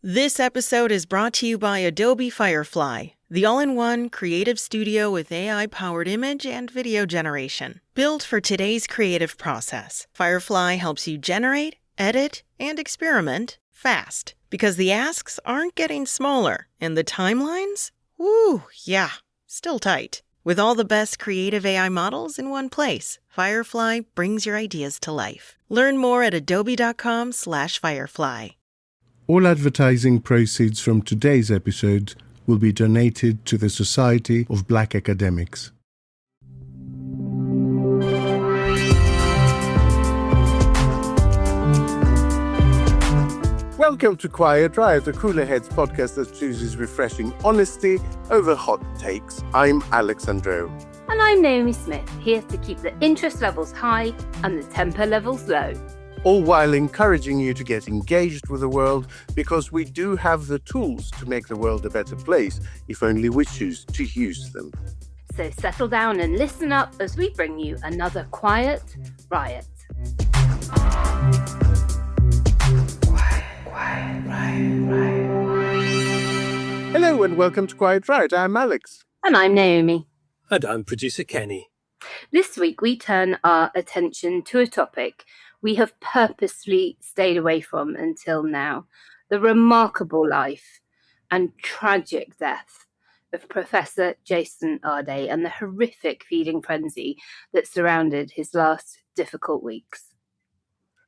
This episode is brought to you by Adobe Firefly, the all-in-one creative studio with AI-powered image and video generation. Built for today's creative process, Firefly helps you generate, edit, and experiment fast. Because the asks aren't getting smaller, and the timelines? Still tight. With all the best creative AI models in one place, Firefly brings your ideas to life. Learn more at adobe.com/firefly. All advertising proceeds from today's episode will be donated to the Society of Black Academics. Welcome to Quiet Riot, a Cooler Heads podcast that chooses refreshing honesty over hot takes. I'm Andreou. And I'm Naomi Smith, here to keep the interest levels high and the temper levels low. All while encouraging you to get engaged with the world, because we do have the tools to make the world a better place, if only we choose to use them. So settle down and listen up as we bring you another Quiet Riot. Quiet Riot. Hello and welcome to Quiet Riot. I'm Alex. And I'm Naomi. And I'm producer Kenny. This week we turn our attention to a topic we have purposely stayed away from until now: the remarkable life and tragic death of Professor Jason Arday and the horrific feeding frenzy that surrounded his last difficult weeks.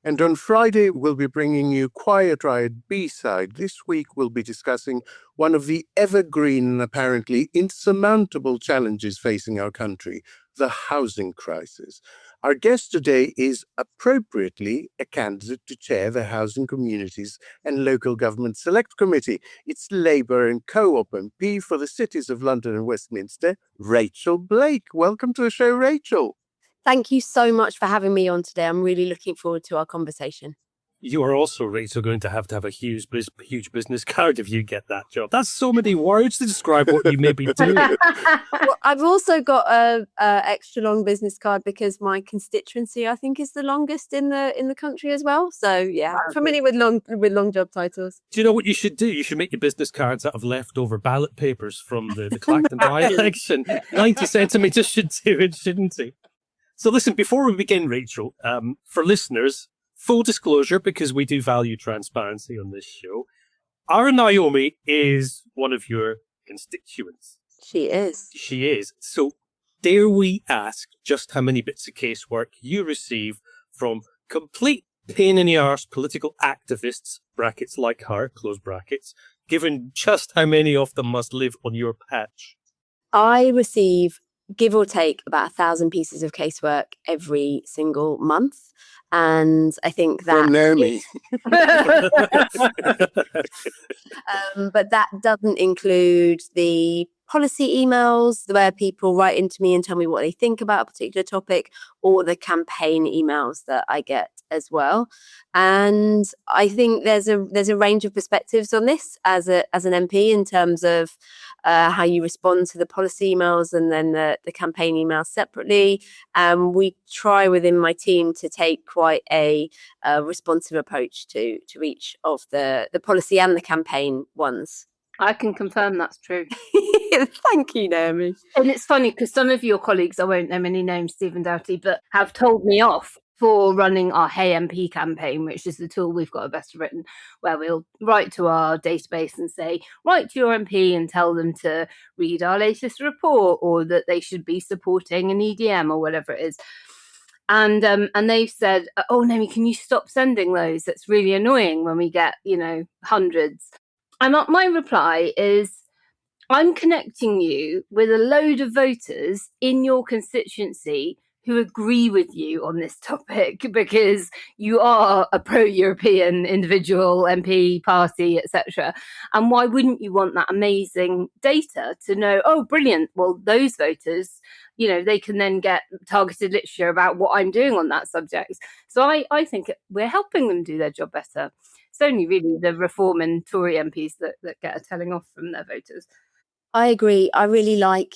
And on Friday, we'll be bringing you Quiet Riot B-side. This week, we'll be discussing one of the evergreen and apparently insurmountable challenges facing our country, the housing crisis. Our guest today is appropriately a candidate to chair the Housing Communities and Local Government Select Committee. It's Labour and Co-op MP for the cities of London and Westminster, Rachel Blake. Welcome to the show, Rachel. Thank you so much for having me on today. I'm really looking forward to our conversation. You are also, Rachel, going to have a huge business card if you get that job. That's so many words to describe what you may be doing. Well, I've also got a extra long business card because my constituency, I think, is the longest in the country as well. So yeah, I'm familiar with long job titles. Do you know what you should do? You should make your business cards out of leftover ballot papers from the Clacton by-election. 90 centimetres should do it, shouldn't it? So listen, before we begin, Rachel, for listeners, full disclosure, because we do value transparency on this show, our Naomi is one of your constituents. She is. She is. So dare we ask just how many bits of casework you receive from complete pain in the arse political activists, brackets like her, close brackets, given just how many of them must live on your patch? I receive, give or take, about 1,000 pieces of casework every single month. And I think that... From Naomi. But that doesn't include the policy emails where people write into me and tell me what they think about a particular topic, or the campaign emails that I get as well. And I think there's a range of perspectives on this as an MP in terms of how you respond to the policy emails and then the campaign emails separately. We try within my team to take quite a responsive approach to each of the policy and the campaign ones. I can confirm that's true. Thank you, Naomi. And it's funny because some of your colleagues, I won't name any names, Stephen Doughty, but have told me off for running our Hey MP campaign, which is the tool we've got at Best Written, where we'll write to our database and say, write to your MP and tell them to read our latest report, or that they should be supporting an EDM or whatever it is. And they've said, oh, Naomi, can you stop sending those? That's really annoying when we get, hundreds. And my reply is, I'm connecting you with a load of voters in your constituency who agree with you on this topic because you are a pro-European individual, MP, party, etc. And why wouldn't you want that amazing data to know, oh, brilliant, well, those voters, they can then get targeted literature about what I'm doing on that subject. So I think we're helping them do their job better. It's only really the Reform and Tory MPs that get a telling off from their voters. I agree. I really like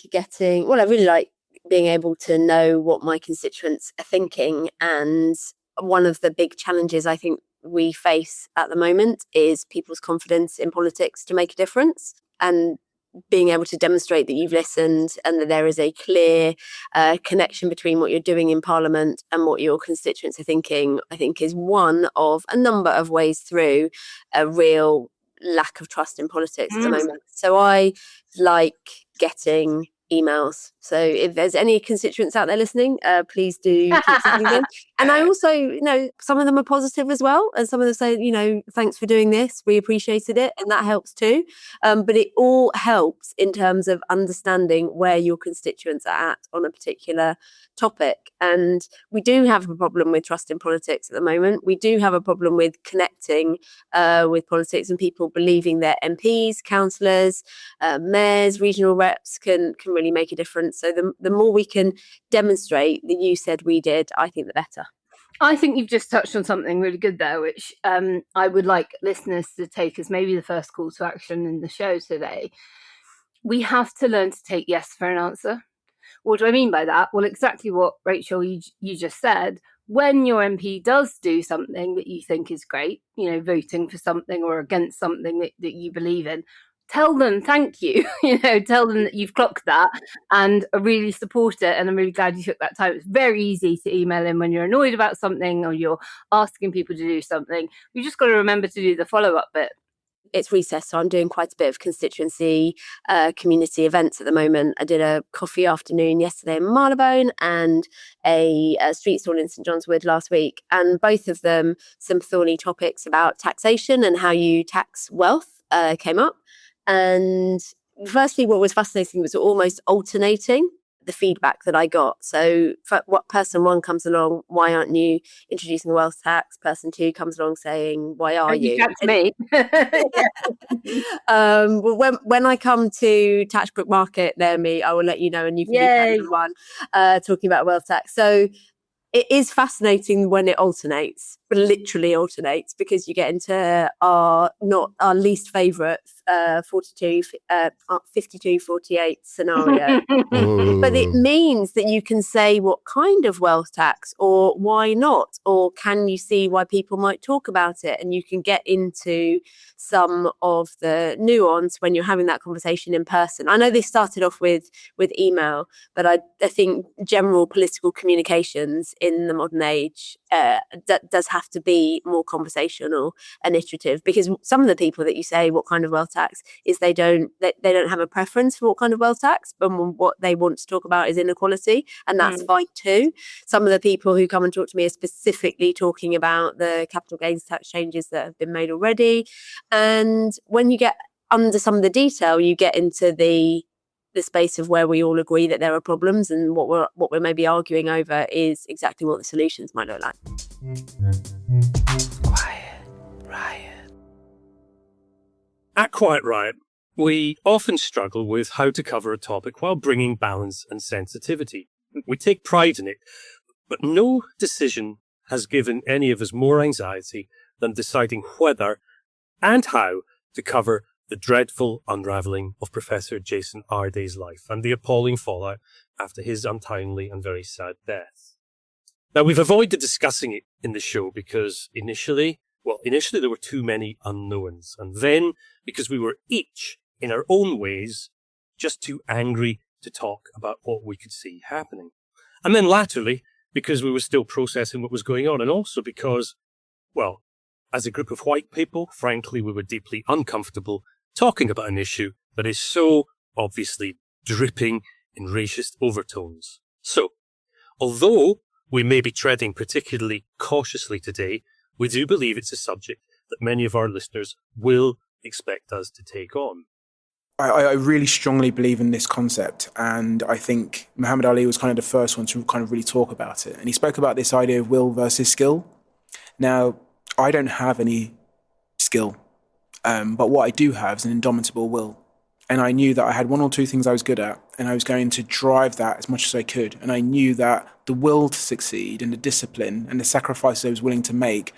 being able to know what my constituents are thinking. And one of the big challenges I think we face at the moment is people's confidence in politics to make a difference, and being able to demonstrate that you've listened and that there is a clear connection between what you're doing in Parliament and what your constituents are thinking, I think is one of a number of ways through a real lack of trust in politics at the moment. So I like getting emails. So if there's any constituents out there listening, please do keep sending them. And I also, some of them are positive as well. And some of them say, thanks for doing this. We appreciated it. And that helps too. But it all helps in terms of understanding where your constituents are at on a particular topic. And we do have a problem with trust in politics at the moment. We do have a problem with connecting with politics and people believing that MPs, councillors, mayors, regional reps can really make a difference. So the more we can demonstrate that you said we did, I think the better. I think you've just touched on something really good there, which I would like listeners to take as maybe the first call to action in the show today. We have to learn to take yes for an answer. What do I mean by that? Well, exactly what, Rachel, you just said. When your MP does do something that you think is great, voting for something or against something that you believe in, tell them thank you, tell them that you've clocked that and really support it. And I'm really glad you took that time. It's very easy to email in when you're annoyed about something or you're asking people to do something. You just got to remember to do the follow-up bit. It's recess, so I'm doing quite a bit of constituency community events at the moment. I did a coffee afternoon yesterday in Marylebone and a street stall in St John's Wood last week. And both of them, some thorny topics about taxation and how you tax wealth came up. And firstly, what was fascinating was almost alternating the feedback that I got. So for what person one comes along, why aren't you introducing the wealth tax? Person two comes along saying, why are you? That's me. Well, when I come to Tatchbrook Market, there me, I will let you know, and you can be person one talking about wealth tax. So it is fascinating when it alternates, but literally alternates, because you get into our least favourite 52-48 scenario. But it means that you can say what kind of wealth tax, or why not, or can you see why people might talk about it, and you can get into some of the nuance when you're having that conversation in person. I know they started off with email, but I think general political communications in the modern age does have to be more conversational and iterative, because some of the people that you say what kind of wealth tax is, they don't have a preference for what kind of wealth tax, but what they want to talk about is inequality, and that's fine too. Some of the people who come and talk to me are specifically talking about the capital gains tax changes that have been made already. And when you get under some of the detail, you get into the space of where we all agree that there are problems, and what we're maybe arguing over is exactly what the solutions might look like. Quiet Riot. At Quiet Riot, we often struggle with how to cover a topic while bringing balance and sensitivity. We take pride in it, but no decision has given any of us more anxiety than deciding whether and how to cover the dreadful unravelling of Professor Jason Arday's life and the appalling fallout after his untimely and very sad death. Now, we've avoided discussing it in the show because initially there were too many unknowns, and then because we were each, in our own ways, just too angry to talk about what we could see happening. And then latterly, because we were still processing what was going on, and also because, well, as a group of white people, frankly, we were deeply uncomfortable talking about an issue that is so obviously dripping in racist overtones. So, although we may be treading particularly cautiously today, we do believe it's a subject that many of our listeners will expect us to take on. I really strongly believe in this concept, and I think Muhammad Ali was kind of the first one to kind of really talk about it. And he spoke about this idea of will versus skill. Now, I don't have any skill, but what I do have is an indomitable will. And I knew that I had one or two things I was good at, and I was going to drive that as much as I could. And I knew that the will to succeed and the discipline and the sacrifices I was willing to make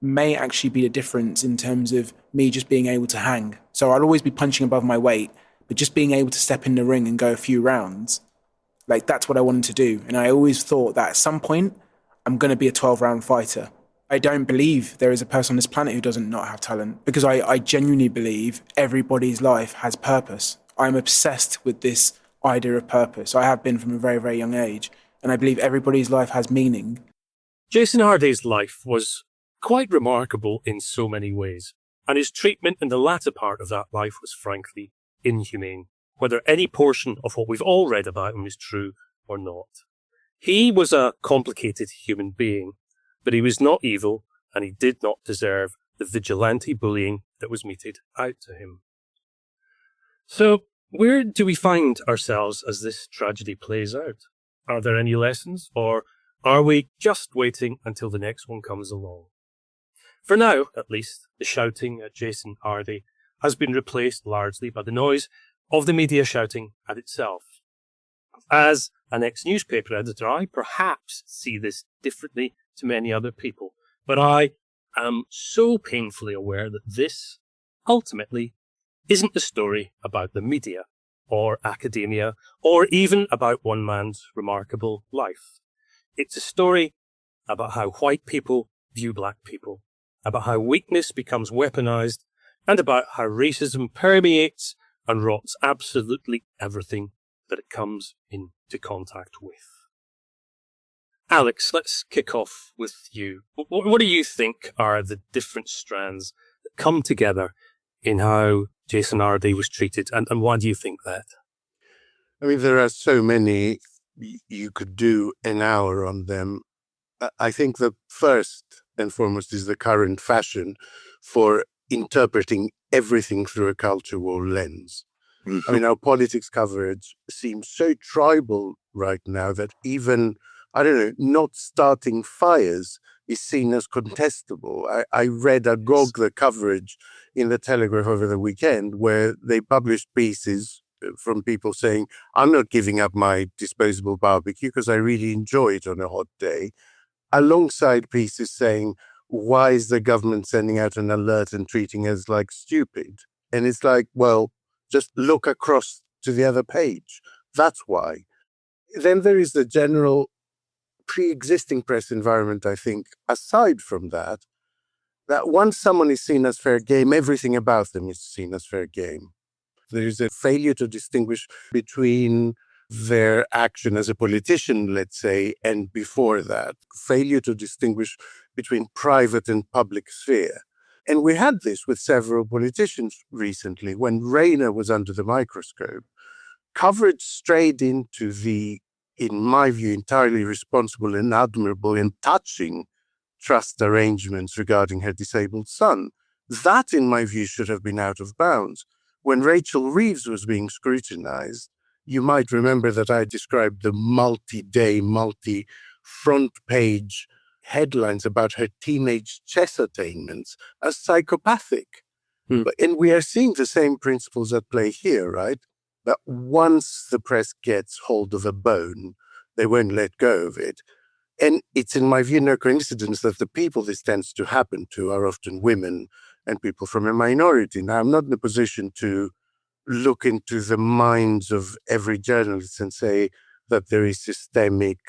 may actually be the difference in terms of me just being able to hang. So I'd always be punching above my weight, but just being able to step in the ring and go a few rounds, like that's what I wanted to do. And I always thought that at some point I'm going to be a 12-round fighter. I don't believe there is a person on this planet who doesn't not have talent, because I genuinely believe everybody's life has purpose. I'm obsessed with this idea of purpose. I have been from a very, very young age, and I believe everybody's life has meaning. Jason Arday's life was quite remarkable in so many ways, and his treatment in the latter part of that life was frankly inhumane, whether any portion of what we've all read about him is true or not. He was a complicated human being, but he was not evil, and he did not deserve the vigilante bullying that was meted out to him. So, where do we find ourselves as this tragedy plays out? Are there any lessons, or are we just waiting until the next one comes along? For now, at least, the shouting at Jason Arday has been replaced largely by the noise of the media shouting at itself. As an ex-newspaper editor, I perhaps see this differently to many other people, but I am so painfully aware that this, ultimately, isn't a story about the media, or academia, or even about one man's remarkable life. It's a story about how white people view black people, about how weakness becomes weaponised, and about how racism permeates and rots absolutely everything that it comes into contact with. Alex, let's kick off with you. What do you think are the different strands that come together in how Jason Arday was treated, and why do you think that? I mean, there are so many, you could do an hour on them. I think the first and foremost is the current fashion for interpreting everything through a culture war lens. I mean, our politics coverage seems so tribal right now that even, I don't know, not starting fires is seen as contestable. I read agog the coverage in the Telegraph over the weekend where they published pieces from people saying, I'm not giving up my disposable barbecue because I really enjoy it on a hot day, alongside pieces saying, why is the government sending out an alert and treating us like stupid? And it's like, well, just look across to the other page. That's why. Then there is the general pre-existing press environment, I think, aside from that once someone is seen as fair game, everything about them is seen as fair game. There is a failure to distinguish between their action as a politician, let's say, and before that, failure to distinguish between private and public sphere. And we had this with several politicians recently. When Rayner was under the microscope, coverage strayed into the, in my view, entirely responsible and admirable and touching trust arrangements regarding her disabled son. That, in my view, should have been out of bounds. When Rachel Reeves was being scrutinized, you might remember that I described the multi-day, multi-front page headlines about her teenage chess attainments as psychopathic. And we are seeing the same principles at play here, right? That once the press gets hold of a bone, they won't let go of it. And it's, in my view, no coincidence that the people this tends to happen to are often women and people from a minority. Now, I'm not in a position to look into the minds of every journalist and say that there is systemic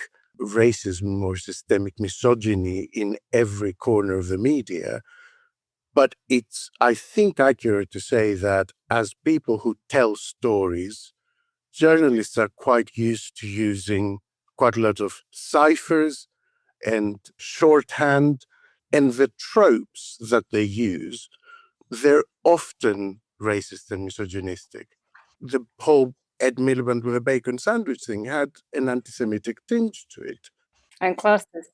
racism or systemic misogyny in every corner of the media. But it's, I think, accurate to say that as people who tell stories, journalists are quite used to using quite a lot of ciphers and shorthand, and the tropes that they use, they're often racist and misogynistic. The whole Ed Miliband with a bacon sandwich thing had an anti-Semitic tinge to it. And classist.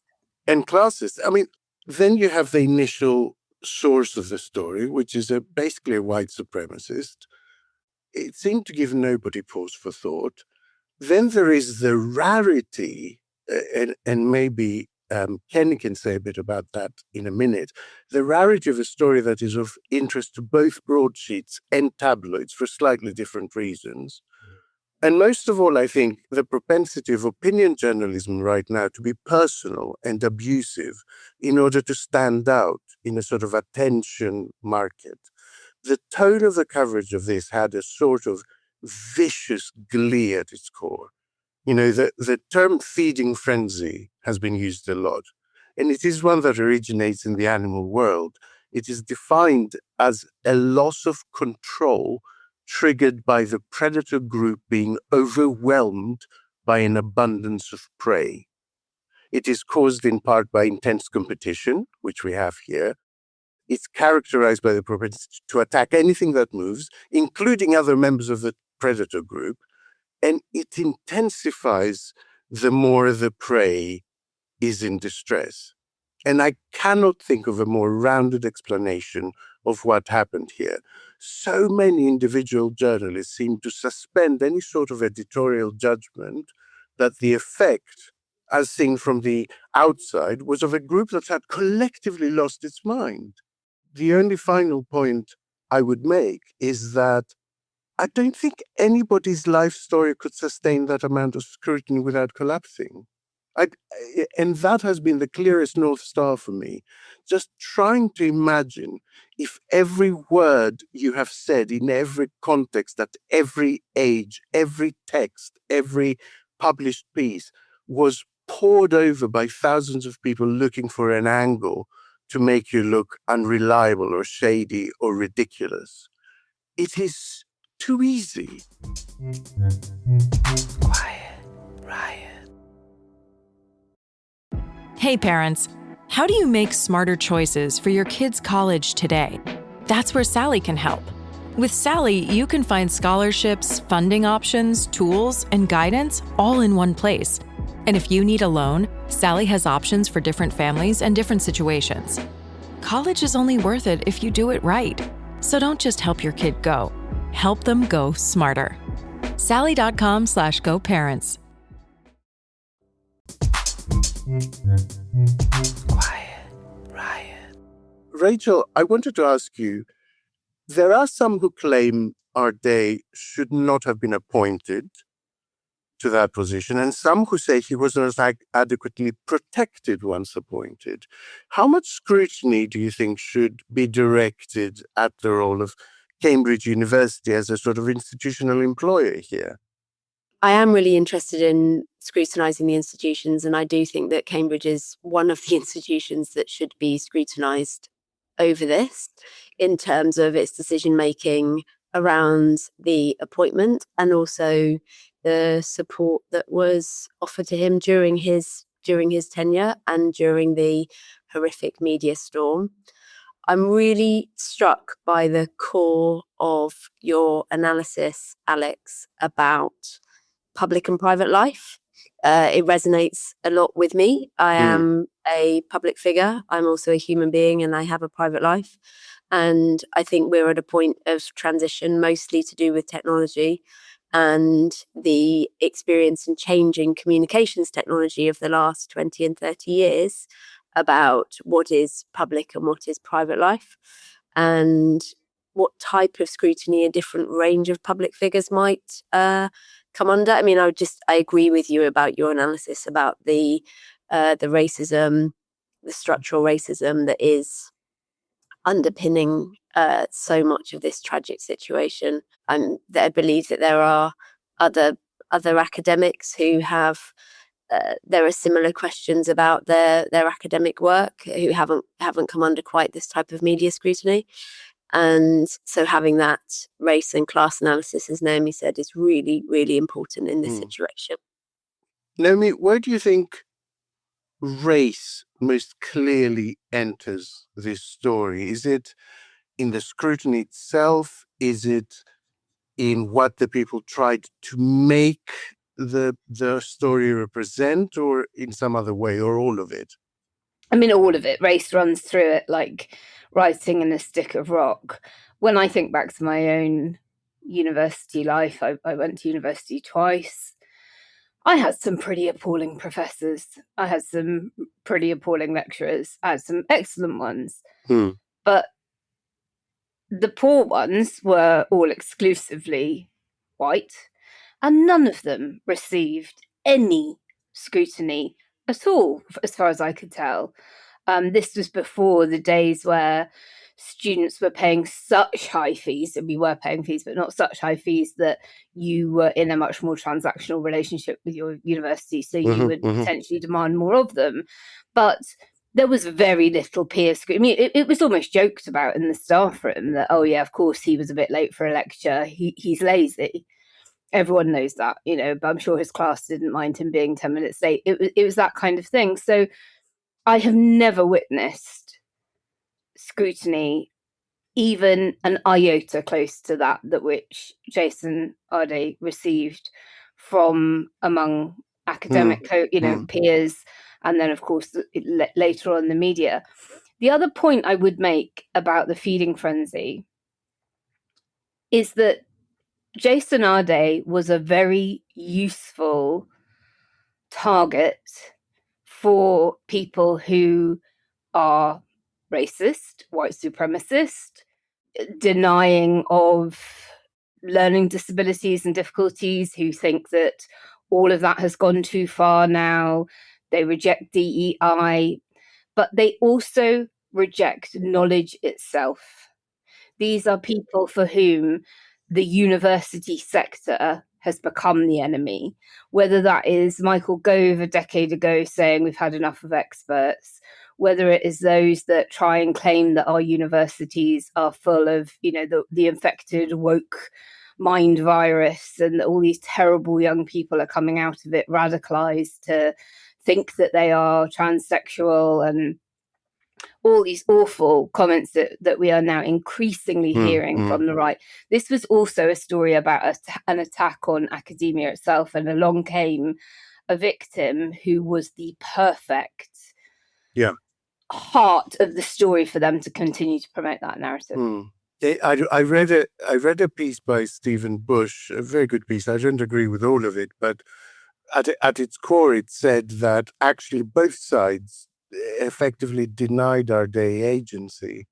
And classist. I mean, then you have the initial source of the story, which is basically a white supremacist. It seemed to give nobody pause for thought. Then there is the rarity, and maybe Kenny can say a bit about that in a minute, the rarity of a story that is of interest to both broadsheets and tabloids for slightly different reasons. And most of all, I think the propensity of opinion journalism right now to be personal and abusive in order to stand out in a sort of attention market. The tone of the coverage of this had a sort of vicious glee at its core. You know, the term feeding frenzy has been used a lot. and it is one that originates in the animal world. It is defined as a loss of control triggered by the predator group being overwhelmed by an abundance of prey. It is caused in part by intense competition, which we have here. It's characterized by the propensity to attack anything that moves, including other members of the predator group, and it intensifies the more the prey is in distress. And I cannot think of a more rounded explanation of what happened here. So many individual journalists seem to suspend any sort of editorial judgment that the effect, as seen from the outside, was of a group that had collectively lost its mind. The only final point I would make is that I don't think anybody's life story could sustain that amount of scrutiny without collapsing. And that has been the clearest North Star for me. Just trying to imagine if every word you have said in every context, at every age, every text, every published piece was poured over by thousands of people looking for an angle to make you look unreliable or shady or ridiculous. It is too easy. Quiet Riot. Hey parents, how do you make smarter choices for your kids' college today? That's where Sally can help. With Sally, you can find scholarships, funding options, tools, and guidance all in one place. And if you need a loan, Sally has options for different families and different situations. College is only worth it if you do it right. So don't just help your kid go. Help them go smarter. Sally.com/GoParents. Quiet Riot. Rachel, I wanted to ask you, there are some who claim Arday should not have been appointed to that position, and some who say he was not adequately protected once appointed. How much scrutiny do you think should be directed at the role of Cambridge University as a sort of institutional employer here? I am really interested in scrutinising the institutions, and I do think that Cambridge is one of the institutions that should be scrutinised over this in terms of its decision-making around the appointment and also the support that was offered to him during his tenure and during the horrific media storm. I'm really struck by the core of your analysis, Alex, about public and private life. It resonates a lot with me. I am a public figure. I'm also a human being and I have a private life. And I think we're at a point of transition, mostly to do with technology and the experience and changing communications technology of the last 20 and 30 years about what is public and what is private life and what type of scrutiny a different range of public figures might come under. I mean, I agree with you about your analysis about the racism, the structural racism that is underpinning so much of this tragic situation. And I believe that there are other academics who have there are similar questions about their academic work who haven't come under quite this type of media scrutiny. And so having that race and class analysis, as Naomi said, is really, really important in this situation. Naomi, where do you think race most clearly enters this story? Is it in the scrutiny itself? Is it in what the people tried to make the story represent, or in some other way, or all of it? I mean, all of it. Race runs through it like writing in a stick of rock. When I think back to my own university life, I went to university twice. I had some pretty appalling professors. I had some pretty appalling lecturers. I had some excellent ones. But the poor ones were all exclusively white, and none of them received any scrutiny at all, as far as I could tell. This was before the days where students were paying such high fees, and we were paying fees, but not such high fees that you were in a much more transactional relationship with your university, so you would potentially demand more of them. But there was very little peer scrutiny. I mean, it was almost joked about in the staff room that, oh yeah, of course he was a bit late for a lecture. He's lazy. Everyone knows that, but I'm sure his class didn't mind him being 10 minutes late. It was that kind of thing. So I have never witnessed scrutiny, even an iota close to that which Jason Arday received from among academic peers, and then of course later on the media. The other point I would make about the feeding frenzy is that Jason Arday was a very useful target for people who are racist, white supremacist, denying of learning disabilities and difficulties, who think that all of that has gone too far now. They reject DEI, but they also reject knowledge itself. These are people for whom the university sector has become the enemy, whether that is Michael Gove a decade ago saying we've had enough of experts, whether it is those that try and claim that our universities are full of, the infected woke mind virus, and that all these terrible young people are coming out of it radicalized to think that they are transsexual, and all these awful comments that we are now increasingly hearing from the right. This was also a story about an attack on academia itself, and along came a victim who was the perfect heart of the story for them to continue to promote that narrative. I read a piece by Stephen Bush, a very good piece. I don't agree with all of it, but at its core, it said that actually both sides effectively denied Arday agency.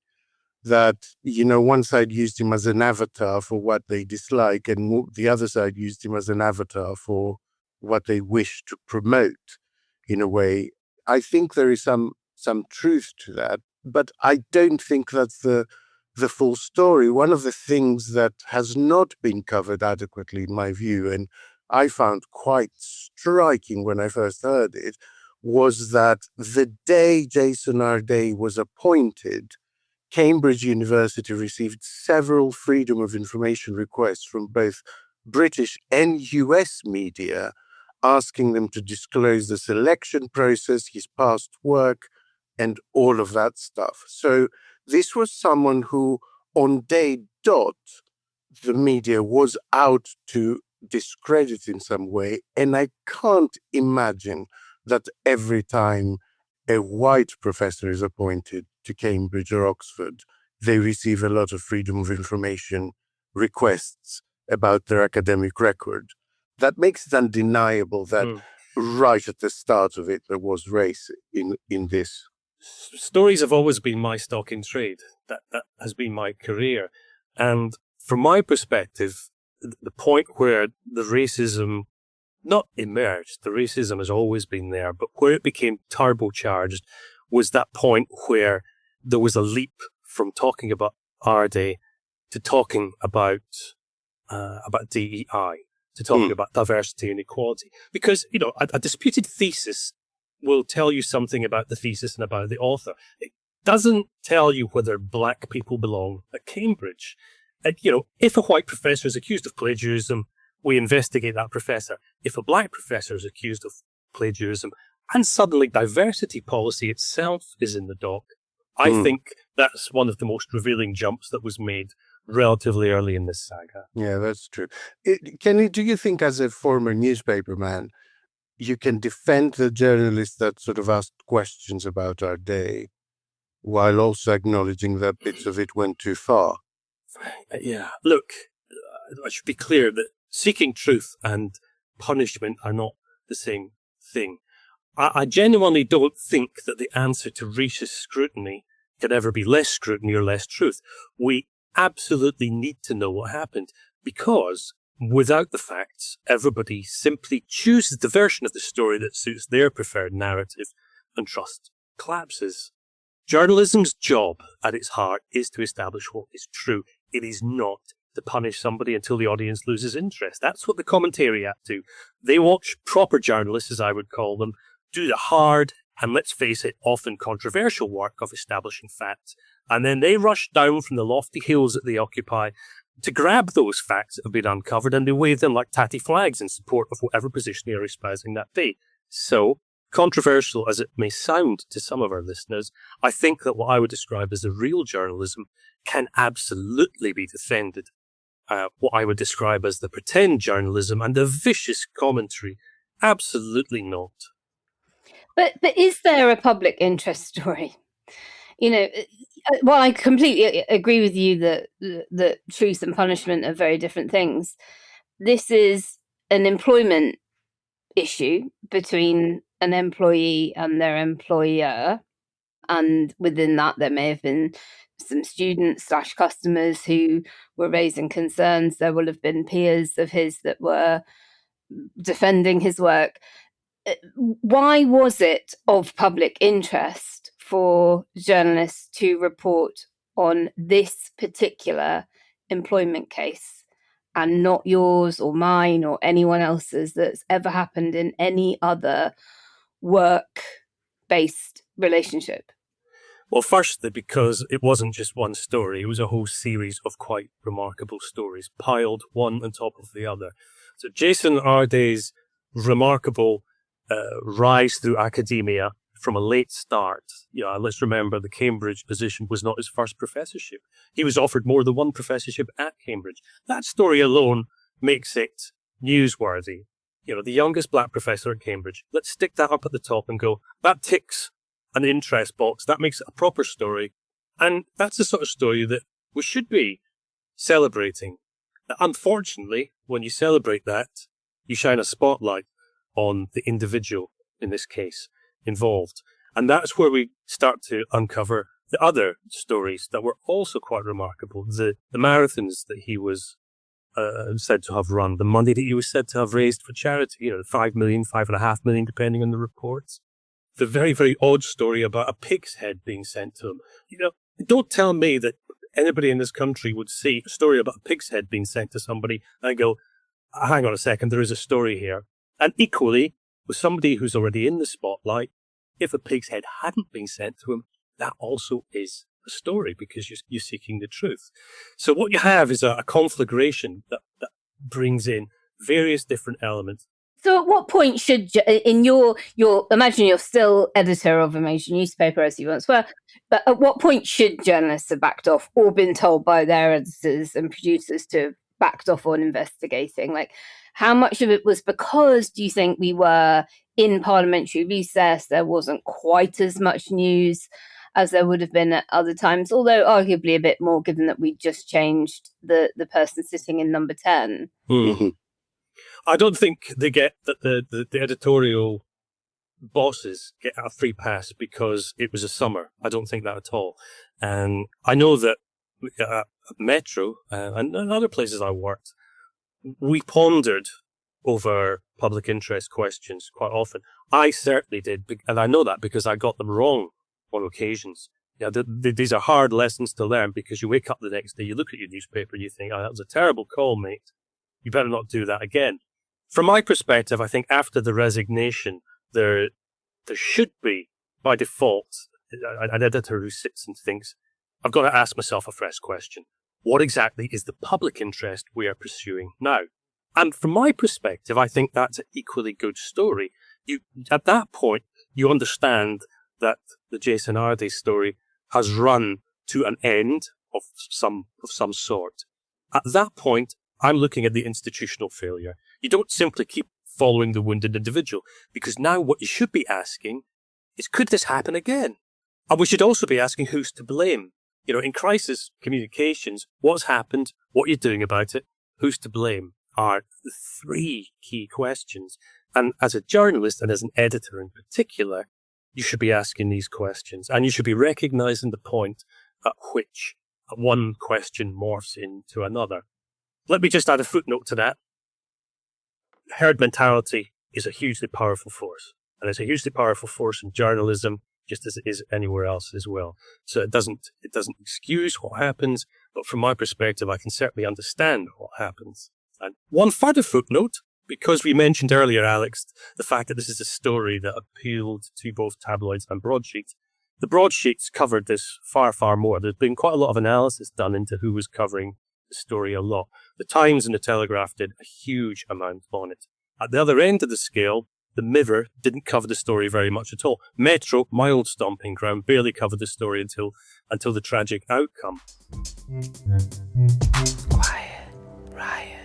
That, one side used him as an avatar for what they dislike, and the other side used him as an avatar for what they wish to promote, in a way. I think there is some truth to that, but I don't think that's the full story. One of the things that has not been covered adequately, in my view, and I found quite striking when I first heard it, was that the day Jason Arday was appointed, Cambridge University received several Freedom of Information requests from both British and US media, asking them to disclose the selection process, his past work, and all of that stuff. So this was someone who, on day dot, the media was out to discredit in some way. And I can't imagine that every time a white professor is appointed to Cambridge or Oxford, they receive a lot of Freedom of Information requests about their academic record. That makes it undeniable that right at the start of it, there was race in this. Stories have always been my stock in trade. That has been my career. And from my perspective, the point where the racism not emerged, the racism has always been there, but where it became turbocharged was that point where there was a leap from talking about Arday to talking about DEI, to talking about diversity and equality. Because, a disputed thesis will tell you something about the thesis and about the author. It doesn't tell you whether black people belong at Cambridge. And, if a white professor is accused of plagiarism, we investigate that professor. If a black professor is accused of plagiarism, and suddenly diversity policy itself is in the dock, I think that's one of the most revealing jumps that was made relatively early in this saga. Yeah, that's true. Kenny, do you think, as a former newspaperman, you can defend the journalist that sort of asked questions about our day while also acknowledging that bits of it went too far? Yeah. Look, I should be clear that seeking truth and punishment are not the same thing. I genuinely don't think that the answer to racist scrutiny can ever be less scrutiny or less truth. We absolutely need to know what happened, because without the facts, everybody simply chooses the version of the story that suits their preferred narrative, and trust collapses. Journalism's job at its heart is to establish what is true. It is not to punish somebody until the audience loses interest. That's what the commentariat do. They watch proper journalists, as I would call them, do the hard, and let's face it, often controversial work of establishing facts. And then they rush down from the lofty hills that they occupy to grab those facts that have been uncovered, and they wave them like tatty flags in support of whatever position they are espousing that day. So, controversial as it may sound to some of our listeners, I think that what I would describe as the real journalism can absolutely be defended. What I would describe as the pretend journalism and the vicious commentary, absolutely not. But is there a public interest story? Well, I completely agree with you that truth and punishment are very different things. This is an employment issue between an employee and their employer. And within that, there may have been some students/customers who were raising concerns. There will have been peers of his that were defending his work. Why was it of public interest for journalists to report on this particular employment case and not yours or mine or anyone else's that's ever happened in any other work-based relationship? Well, firstly, because it wasn't just one story, it was a whole series of quite remarkable stories, piled one on top of the other. So Jason Arday's remarkable rise through academia from a late start. Let's remember the Cambridge position was not his first professorship. He was offered more than one professorship at Cambridge. That story alone makes it newsworthy. The youngest black professor at Cambridge. Let's stick that up at the top and go, that ticks an interest box. That makes it a proper story. And that's the sort of story that we should be celebrating. Unfortunately, when you celebrate that, you shine a spotlight on the individual, in this case, involved. And that's where we start to uncover the other stories that were also quite remarkable. The marathons that he was said to have run, the money that he was said to have raised for charity, 5 million, 5.5 million, depending on the reports. The very, very odd story about a pig's head being sent to him. Don't tell me that anybody in this country would see a story about a pig's head being sent to somebody and go, hang on a second, there is a story here. And equally, with somebody who's already in the spotlight, if a pig's head hadn't been sent to him, that also is a story because you're seeking the truth. So what you have is a conflagration that brings in various different elements. So at what point should, in your imagine you're still editor of a major newspaper as you once were, but at what point should journalists have backed off or been told by their editors and producers to have backed off on investigating? Like, how much of it was because, do you think, we were in parliamentary recess, there wasn't quite as much news as there would have been at other times, although arguably a bit more given that we just changed the person sitting in number 10? Mm-hmm. I don't think they get that the editorial bosses get a free pass because it was a summer. I don't think that at all. And I know that at Metro and other places I worked, we pondered over public interest questions quite often. I certainly did, and I know that because I got them wrong on occasions. These are hard lessons to learn because you wake up the next day, you look at your newspaper, you think, that was a terrible call, mate. You better not do that again. From my perspective, I think after the resignation, there should be, by default, an editor who sits and thinks, I've got to ask myself a fresh question. What exactly is the public interest we are pursuing now? And from my perspective, I think that's an equally good story. At that point, you understand that the Jason Arday story has run to an end of some sort. At that point, I'm looking at the institutional failure. You don't simply keep following the wounded individual, because now what you should be asking is, could this happen again? And we should also be asking, who's to blame? In crisis communications, what's happened, what you're doing about it, who's to blame, are the three key questions. And as a journalist and as an editor in particular, you should be asking these questions, and you should be recognizing the point at which one question morphs into another. Let me just add a footnote to that. Herd mentality is a hugely powerful force, and it's a hugely powerful force in journalism, just as it is anywhere else as well. So it doesn't excuse what happens, but from my perspective, I can certainly understand what happens. And one further footnote, because we mentioned earlier, Alex, the fact that this is a story that appealed to both tabloids and broadsheets. The broadsheets covered this far, far more. There's been quite a lot of analysis done into who was covering the story a lot. The Times and the Telegraph did a huge amount on it. At the other end of the scale, the Mirror didn't cover the story very much at all. Metro, my old stomping ground, barely covered the story until the tragic outcome. Quiet Riot.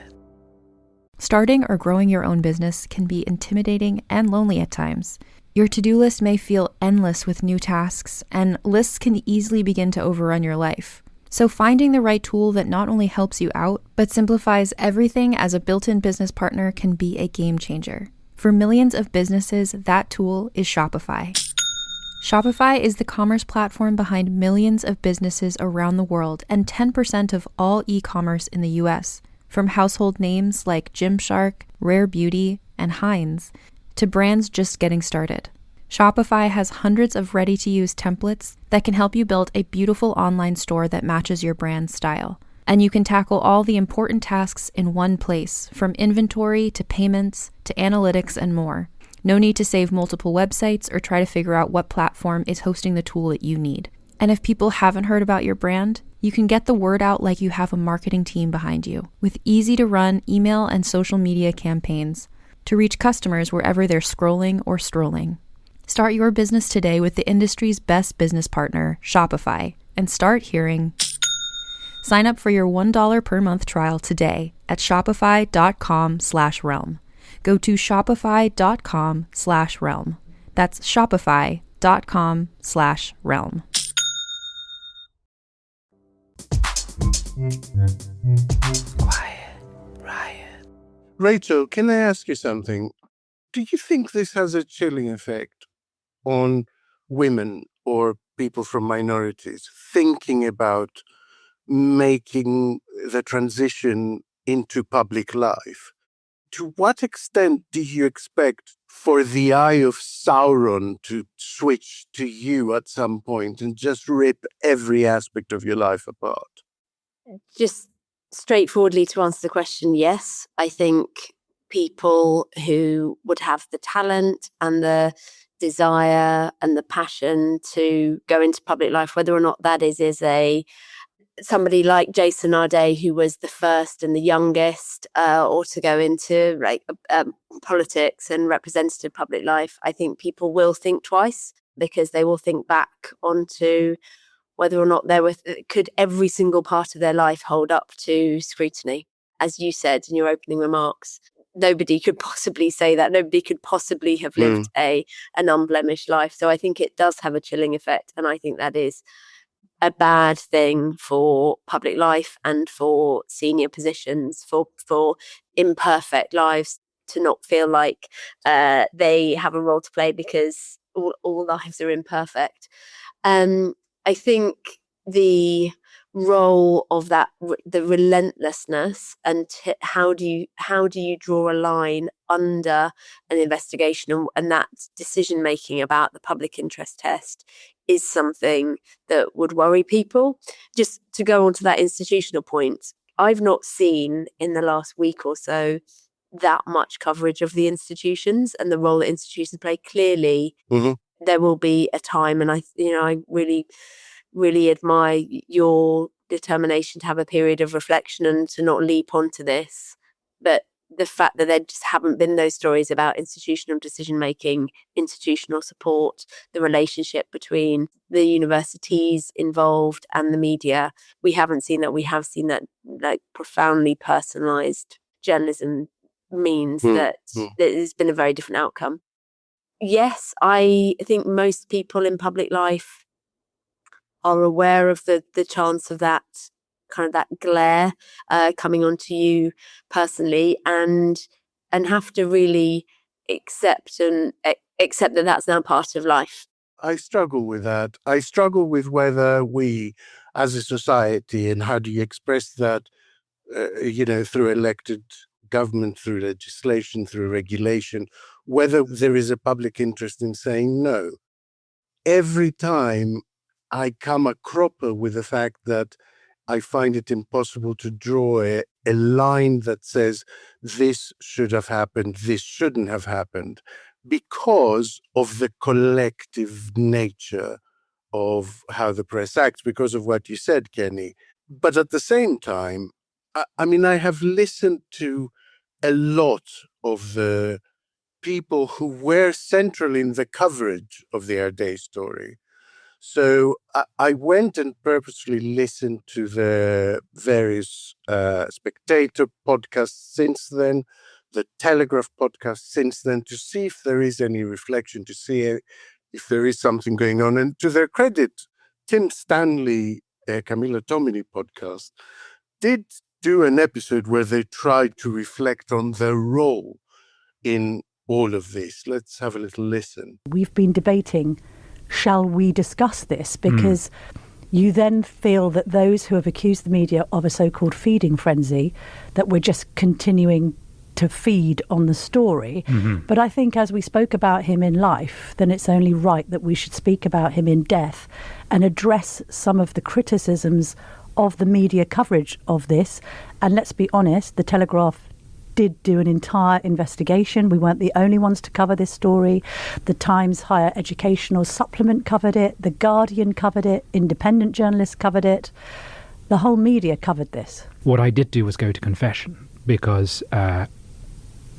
Starting or growing your own business can be intimidating and lonely at times. Your to-do list may feel endless with new tasks, and lists can easily begin to overrun your life. So finding the right tool that not only helps you out, but simplifies everything as a built-in business partner can be a game changer. For millions of businesses, that tool is Shopify. Shopify is the commerce platform behind millions of businesses around the world and 10% of all e-commerce in the US. From household names like Gymshark, Rare Beauty, and Heinz, to brands just getting started. Shopify has hundreds of ready-to-use templates that can help you build a beautiful online store that matches your brand's style. And you can tackle all the important tasks in one place, from inventory to payments to analytics and more. No need to save multiple websites or try to figure out what platform is hosting the tool that you need. And if people haven't heard about your brand, you can get the word out like you have a marketing team behind you, with easy-to-run email and social media campaigns to reach customers wherever they're scrolling or strolling. Start your business today with the industry's best business partner, Shopify, and start hearing. Sign up for your $1 per month trial today at shopify.com/realm. Go to shopify.com/realm. That's shopify.com/realm. Quiet Riot. Rachel, can I ask you something? Do you think this has a chilling effect on women or people from minorities thinking about making the transition into public life? To what extent do you expect for the eye of Sauron to switch to you at some point and just rip every aspect of your life apart? Just straightforwardly to answer the question, yes. I think people who would have the talent and the desire and the passion to go into public life, whether or not that is somebody like Jason Arday, who was the first and the youngest, or to go into politics and representative public life, I think people will think twice, because they will think back onto whether or not could every single part of their life hold up to scrutiny. As you said in your opening remarks, nobody could possibly say that. Nobody could possibly have lived an unblemished life. So I think it does have a chilling effect. And I think that is a bad thing for public life and for senior positions, for imperfect lives, to not feel like they have a role to play, because all lives are imperfect. I think the role of that, the relentlessness, and how do you draw a line under an investigation, and that decision making about the public interest test is something that would worry people. Just to go on to that institutional point, I've not seen in the last week or so that much coverage of the institutions and the role that institutions play. Clearly, there will be a time, and I really, really admire your determination to have a period of reflection and to not leap onto this. But the fact that there just haven't been those stories about institutional decision making, institutional support, the relationship between the universities involved and the media, we haven't seen that. We have seen that profoundly personalized journalism means that there's been a very different outcome. Yes, I think most people in public life are aware of the chance of that kind of that glare coming onto you personally, and have to really accept that that's now part of life. I struggle with that. I struggle with whether we, as a society, and how do you express that, through elected government, through legislation, through regulation, whether there is a public interest in saying no. Every time I come a cropper with the fact that I find it impossible to draw a line that says this should have happened, this shouldn't have happened, because of the collective nature of how the press acts, because of what you said, Kenny. But at the same time, I have listened to a lot of the people who were central in the coverage of the Arday story. So I went and purposely listened to the various Spectator podcasts since then, the Telegraph podcast since then, to see if there is any reflection, to see if there is something going on. And to their credit, Tim Stanley, Camilla Tomini podcast, did do an episode where they tried to reflect on their role in all of this. Let's have a little listen. We've been debating, shall we discuss this? Because you then feel that those who have accused the media of a so-called feeding frenzy, that we're just continuing to feed on the story. But I think as we spoke about him in life, then it's only right that we should speak about him in death and address some of the criticisms of the media coverage of this. And let's be honest, the Telegraph did do an entire investigation. We weren't the only ones to cover this story. The Times Higher Educational Supplement covered it. The Guardian covered it. Independent journalists covered it. The whole media covered this. What I did do was go to confession, because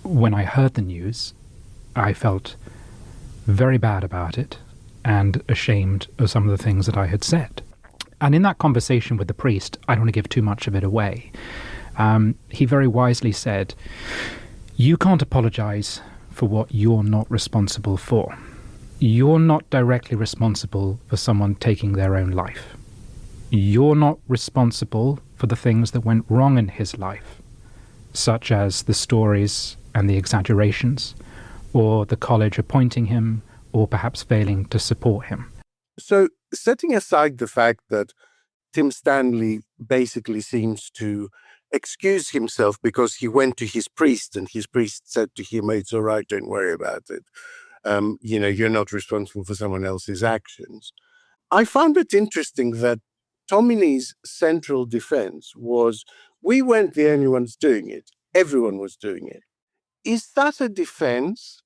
when I heard the news, I felt very bad about it and ashamed of some of the things that I had said. And in that conversation with the priest, I don't want to give too much of it away. He very wisely said, you can't apologize for what you're not responsible for. You're not directly responsible for someone taking their own life. You're not responsible for the things that went wrong in his life, such as the stories and the exaggerations, or the college appointing him, or perhaps failing to support him. So, setting aside the fact that Tim Stanley basically seems to excuse himself because he went to his priest and his priest said to him, it's all right, don't worry about it. You're not responsible for someone else's actions. I found it interesting that Tomini's central defense was, we weren't the only ones doing it. Everyone was doing it. Is that a defense?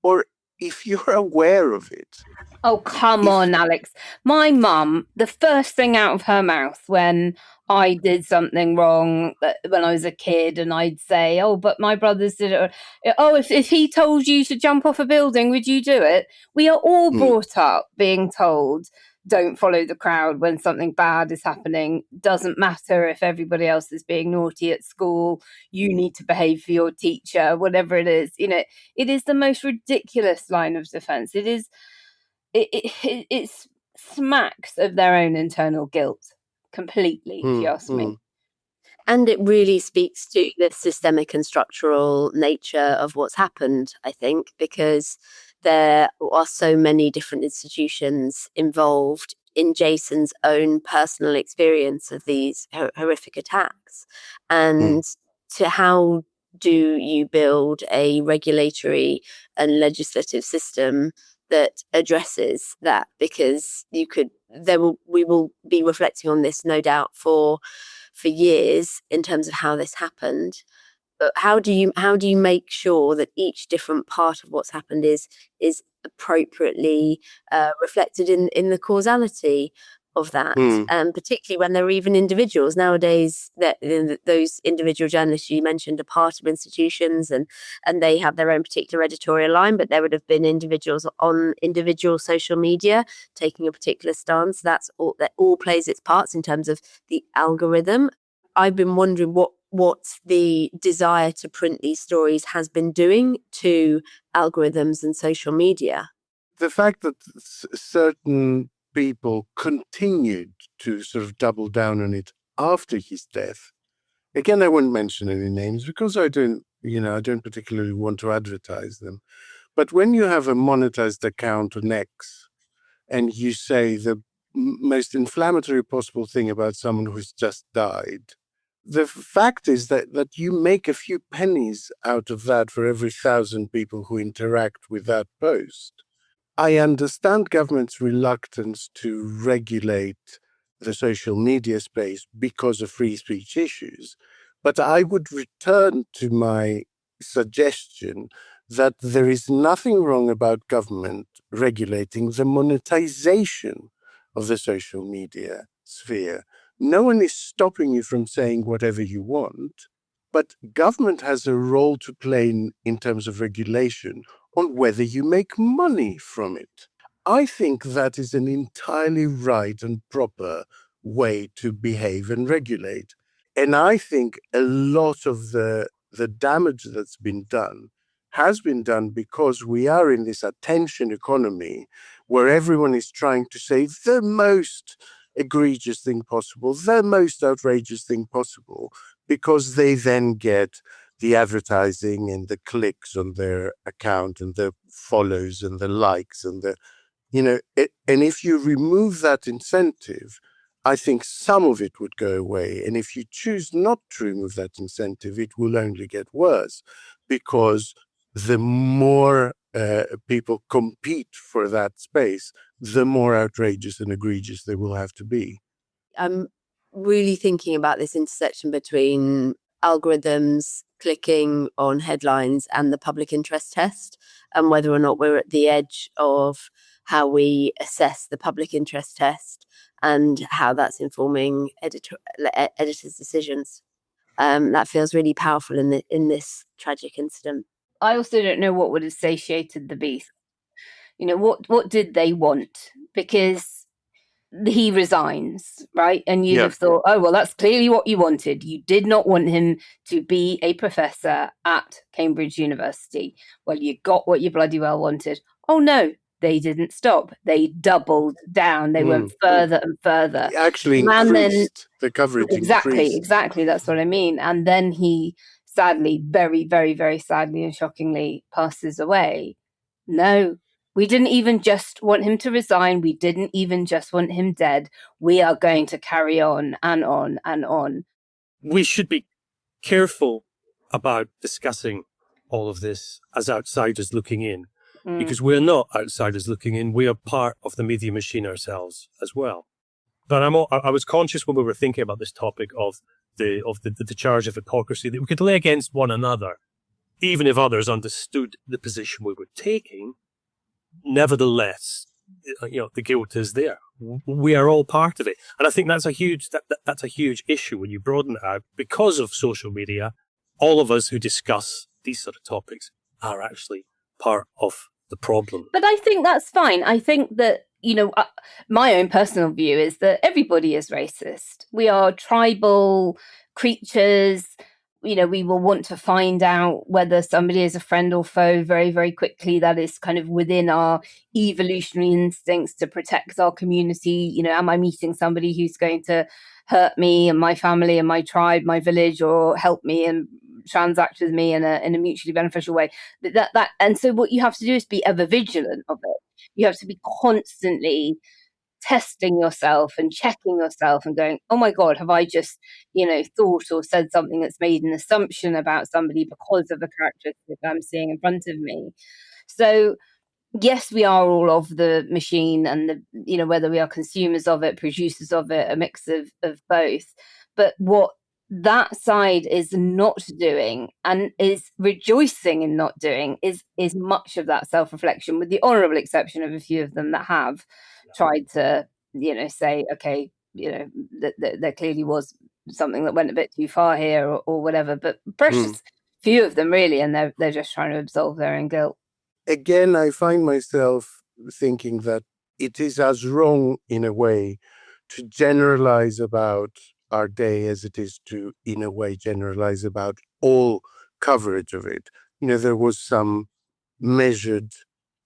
Or if you're aware of it? Oh, come on, Alex. My mum, the first thing out of her mouth when I did something wrong when I was a kid, and I'd say, oh, but my brothers did it. Oh, if he told you to jump off a building, would you do it? We are all brought up being told, don't follow the crowd when something bad is happening. Doesn't matter if everybody else is being naughty at school. You need to behave for your teacher, whatever it is. It is the most ridiculous line of defense. It smacks of their own internal guilt completely, if you ask me. And it really speaks to the systemic and structural nature of what's happened, I think, because there are so many different institutions involved in Jason's own personal experience of these horrific attacks. And to how do you build a regulatory and legislative system that addresses that? Because we will be reflecting on this, no doubt, for years in terms of how this happened. But how do you make sure that each different part of what's happened is appropriately reflected in the causality of that, particularly when there are even individuals nowadays that those individual journalists you mentioned are part of institutions and they have their own particular editorial line, but there would have been individuals on individual social media taking a particular stance. That all plays its parts in terms of the algorithm. I've been wondering what the desire to print these stories has been doing to algorithms and social media. The fact that certain people continued to sort of double down on it after his death. Again, I won't mention any names because I don't particularly want to advertise them. But when you have a monetized account on X and you say the most inflammatory possible thing about someone who's just died, the fact is that you make a few pennies out of that for every 1,000 people who interact with that post. I understand government's reluctance to regulate the social media space because of free speech issues, But I would return to my suggestion that there is nothing wrong about government regulating the monetization of the social media sphere. No one is stopping you from saying whatever you want, but government has a role to play in terms of regulation on whether you make money from it. I think that is an entirely right and proper way to behave and regulate. And I think a lot of the damage that's been done has been done because we are in this attention economy where everyone is trying to say the most egregious thing possible, the most outrageous thing possible, because they then get the advertising and the clicks on their account and the follows and the likes and the, and if you remove that incentive, I think some of it would go away. And if you choose not to remove that incentive, it will only get worse, because the more people compete for that space, the more outrageous and egregious they will have to be. I'm really thinking about this intersection between algorithms clicking on headlines and the public interest test, and whether or not we're at the edge of how we assess the public interest test and how that's informing editors' decisions. That feels really powerful in this tragic incident. I also don't know what would have satiated the beast. What did they want? Because he resigns, right? And you'd have thought, oh, well, that's clearly what you wanted. You did not want him to be a professor at Cambridge University. Well, you got what you bloody well wanted. Oh, no, they didn't stop. They doubled down. They went further and further. Actually increased the coverage. Exactly. That's what I mean. And then he sadly, very, very, very sadly and shockingly passes away. No. We didn't even just want him to resign. We didn't even just want him dead. We are going to carry on and on and on. We should be careful about discussing all of this as outsiders looking in, because we're not outsiders looking in. We are part of the media machine ourselves as well. But I was conscious when we were thinking about this topic of the charge of hypocrisy that we could lay against one another, even if others understood the position we were taking. Nevertheless, the guilt is there. We are all part of it, and I think that's a huge issue when you broaden it out. Because of social media, all of us who discuss these sort of topics are actually part of the problem. But I think that's fine. I think that my own personal view is that everybody is racist. We are tribal creatures. We will want to find out whether somebody is a friend or foe very, very quickly. That is kind of within our evolutionary instincts to protect our community. Am I meeting somebody who's going to hurt me and my family and my tribe, my village, or help me and transact with me in a mutually beneficial way? And so what you have to do is be ever vigilant of it. You have to be constantly testing yourself and checking yourself and going, oh my God, have I just, thought or said something that's made an assumption about somebody because of the characteristic I'm seeing in front of me? So yes, we are all of the machine, and whether we are consumers of it, producers of it, a mix of both. But what that side is not doing and is rejoicing in not doing is much of that self-reflection, with the honourable exception of a few of them that have tried to, say, okay, there clearly was something that went a bit too far here or whatever, but precious few of them really, and they're just trying to absolve their own guilt. Again, I find myself thinking that it is as wrong in a way to generalize about Arday as it is to, in a way, generalize about all coverage of it. There was some measured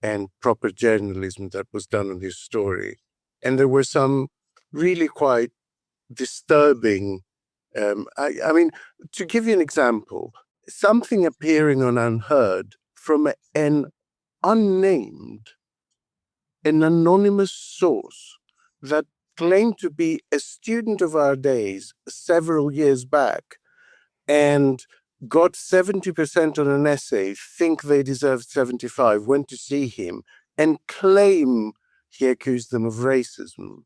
and proper journalism that was done on this story. And there were some really quite disturbing, I mean, to give you an example, something appearing on Unheard from an anonymous source that claimed to be a student of Arday's several years back and got 70% on an essay, think they deserved 75, went to see him and claim he accused them of racism.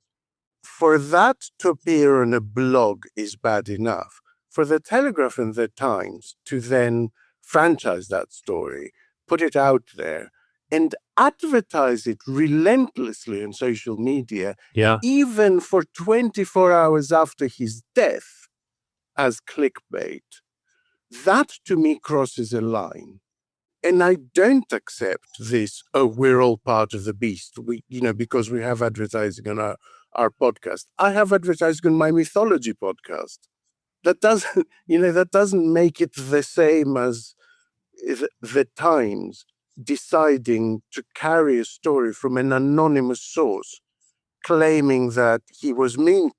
For that to appear on a blog is bad enough. for the Telegraph and the Times to then franchise that story, put it out there, and advertise it relentlessly on social media, even for 24 hours after his death, as clickbait, that to me crosses a line. And I don't accept this, oh, we're all part of the beast, because we have advertising on our podcast. I have advertising on my mythology podcast. That doesn't make it the same as the Times deciding to carry a story from an anonymous source, claiming that he was mean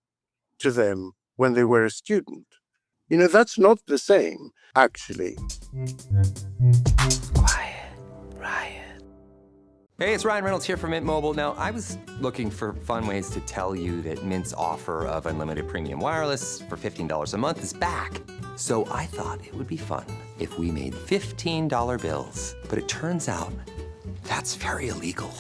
to them when they were a student. That's not the same, actually. Quiet Riot. Hey, it's Ryan Reynolds here from Mint Mobile. Now, I was looking for fun ways to tell you that Mint's offer of unlimited premium wireless for $15 a month is back. So I thought it would be fun if we made $15 bills. But it turns out that's very illegal.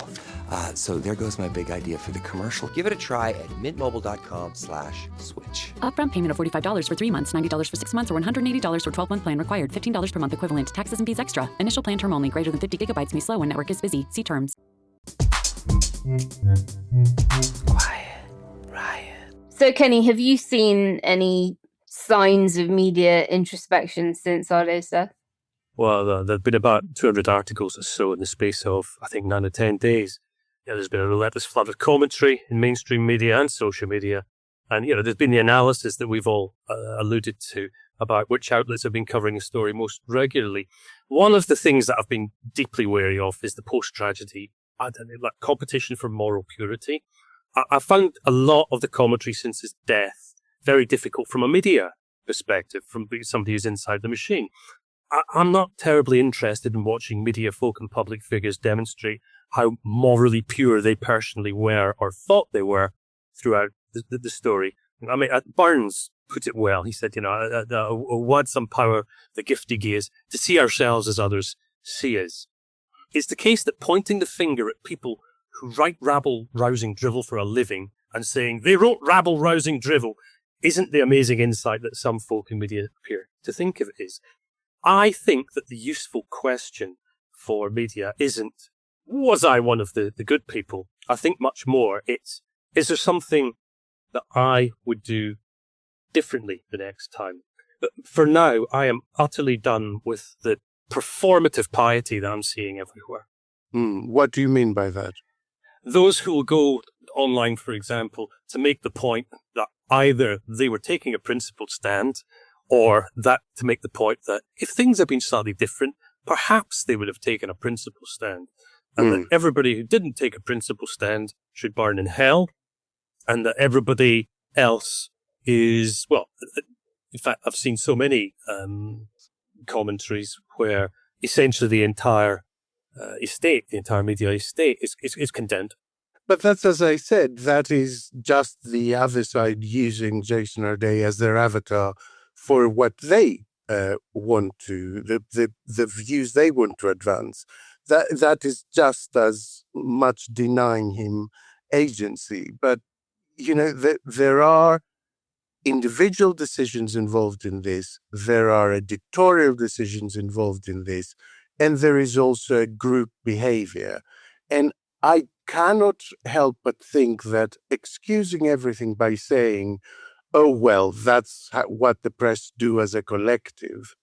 So there goes my big idea for the commercial. Give it a try at mintmobile.com/switch. Upfront payment of $45 for 3 months, $90 for 6 months, or $180 for 12-month plan required. $15 per month equivalent. Taxes and fees extra. Initial plan term only. Greater than 50 gigabytes may slow when network is busy. See terms. Quiet Riot. So, Kenny, have you seen any signs of media introspection since Arday's death? Well, there have been about 200 articles or so in the space of, I think, 9 or 10 days. There's been a relentless flood of commentary in mainstream media and social media. And, there's been the analysis that we've all alluded to about which outlets have been covering the story most regularly. One of the things that I've been deeply wary of is the post-tragedy, competition for moral purity. I found a lot of the commentary since his death very difficult from a media perspective, from somebody who's inside the machine. I'm not terribly interested in watching media folk and public figures demonstrate how morally pure they personally were or thought they were throughout the story. I mean, Burns put it well. He said, want some power, the gift he gives, to see ourselves as others see us. It's the case that pointing the finger at people who write rabble-rousing drivel for a living and saying they wrote rabble-rousing drivel isn't the amazing insight that some folk in media appear to think of it is. I think that the useful question for media isn't, was I one of the good people? I think much more it's, is there something that I would do differently the next time? But for now, I am utterly done with the performative piety that I'm seeing everywhere. What do you mean by that? Those who will go online, for example, to make the point that either they were taking a principled stand, or that to make the point that if things had been slightly different, perhaps they would have taken a principled stand. And that everybody who didn't take a principled stand should burn in hell. And that everybody else is, well, in fact, I've seen so many commentaries where essentially the entire estate, the entire media estate is condemned. But that's, as I said, that is just the other side using Jason Arday as their avatar for what they want to, the views they want to advance. That is just as much denying him agency. But, there are individual decisions involved in this. There are editorial decisions involved in this. And there is also a group behavior. And I cannot help but think that excusing everything by saying, oh, well, that's what the press do as a collective,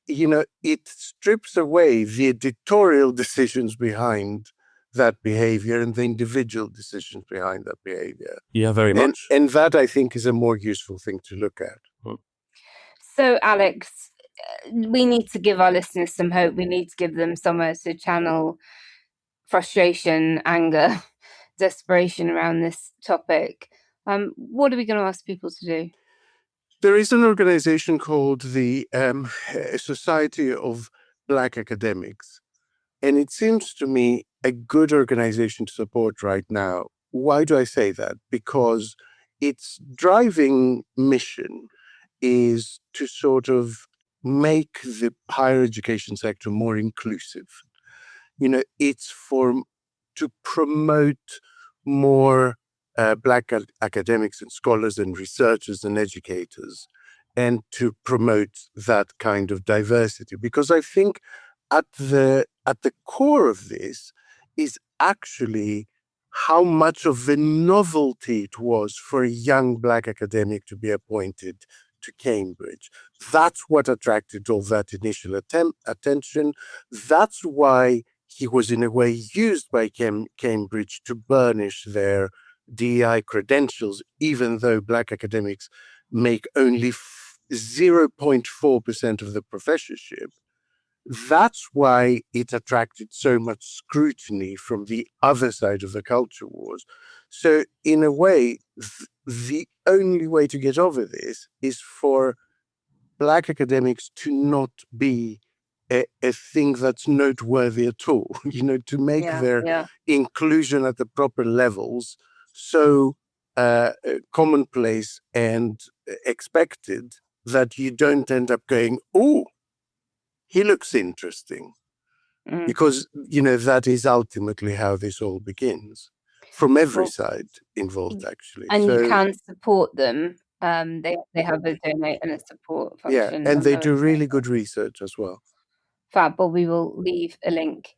it strips away the editorial decisions behind that behavior and the individual decisions behind that behavior. Yeah, very much. And that, I think, is a more useful thing to look at. So, Alex, we need to give our listeners some hope. We need to give them somewhere to channel frustration, anger, desperation around this topic. What are we going to ask people to do? There is an organization called the Society of Black Academics, and it seems to me a good organization to support right now. Why do I say that? Because its driving mission is to sort of make the higher education sector more inclusive. It's to promote more Black academics and scholars and researchers and educators. and to promote that kind of diversity. Because I think at the core of this is actually how much of a novelty it was for a young Black academic to be appointed to Cambridge. That's what attracted all that initial attention. That's why he was in a way used by Cambridge to burnish their DEI credentials, even though Black academics make only 0.4% of the professorship. That's why it attracted so much scrutiny from the other side of the culture wars. So in a way, the only way to get over this is for Black academics to not be a thing that's noteworthy at all, to make their inclusion at the proper levels so commonplace and expected that you don't end up going, oh, he looks interesting. Because, that is ultimately how this all begins, from every side involved, actually. And you can support them. They have a donate and a support function. Yeah, and they do really good research as well. Fab, but we will leave a link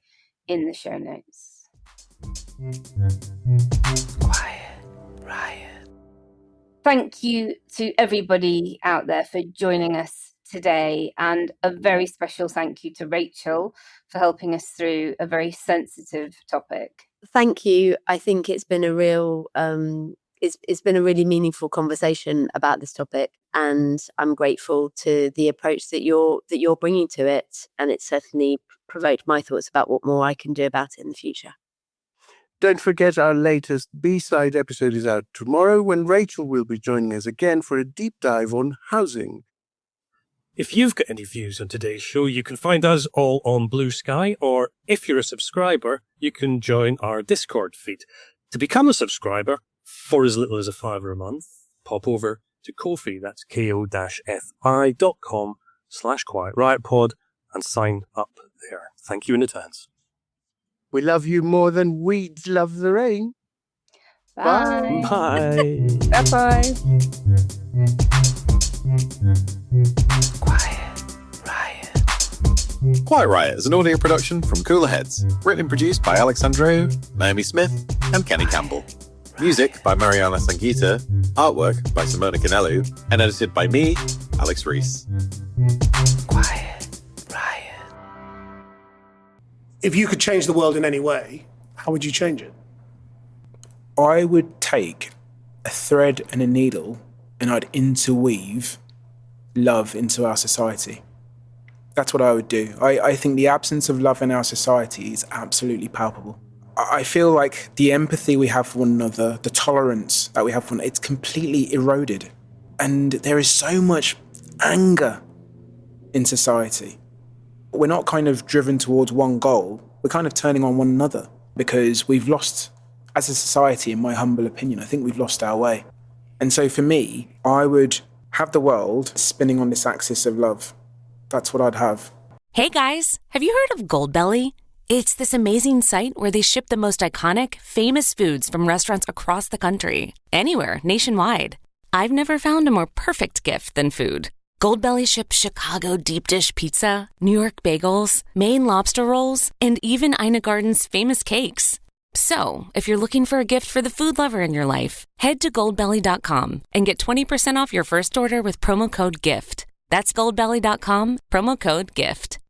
in the show notes. Quiet Riot. Thank you to everybody out there for joining us today, and a very special thank you to Rachel for helping us through a very sensitive topic. Thank you. I think it's been a real it's been a really meaningful conversation about this topic, and I'm grateful to the approach that you're bringing to it, and it certainly provoked my thoughts about what more I can do about it in the future. Don't forget our latest B-side episode is out tomorrow, when Rachel will be joining us again for a deep dive on housing. If you've got any views on today's show, you can find us all on Blue Sky, or if you're a subscriber, you can join our Discord feed. To become a subscriber, for as little as £5 a month, pop over to Ko-fi, that's ko-fi.com/QuietRiotPod, and sign up there. Thank you in advance. We love you more than weeds love the rain. Bye. Bye. Bye-bye. Quiet Riot. Quiet Riot is an audio production from Cooler Heads, written and produced by Andreou, Naomi Smith, and Kenny Campbell. Music by Mariana Sangeeta, artwork by Simona Canellu, and edited by me, Alex Reese. Quiet Riot. If you could change the world in any way, how would you change it? I would take a thread and a needle and I'd interweave love into our society. That's what I would do. I think the absence of love in our society is absolutely palpable. I feel like the empathy we have for one another, the tolerance that we have for one another, it's completely eroded. And there is so much anger in society. We're not kind of driven towards one goal. We're kind of turning on one another because we've lost, as a society, in my humble opinion, I think we've lost our way. And so for me, I would have the world spinning on this axis of love. That's what I'd have. Hey guys, have you heard of Goldbelly? It's this amazing site where they ship the most iconic, famous foods from restaurants across the country, anywhere, nationwide. I've never found a more perfect gift than food. Goldbelly ships Chicago deep dish pizza, New York bagels, Maine lobster rolls, and even Ina Garden's famous cakes. So, if you're looking for a gift for the food lover in your life, head to goldbelly.com and get 20% off your first order with promo code GIFT. That's goldbelly.com, promo code GIFT.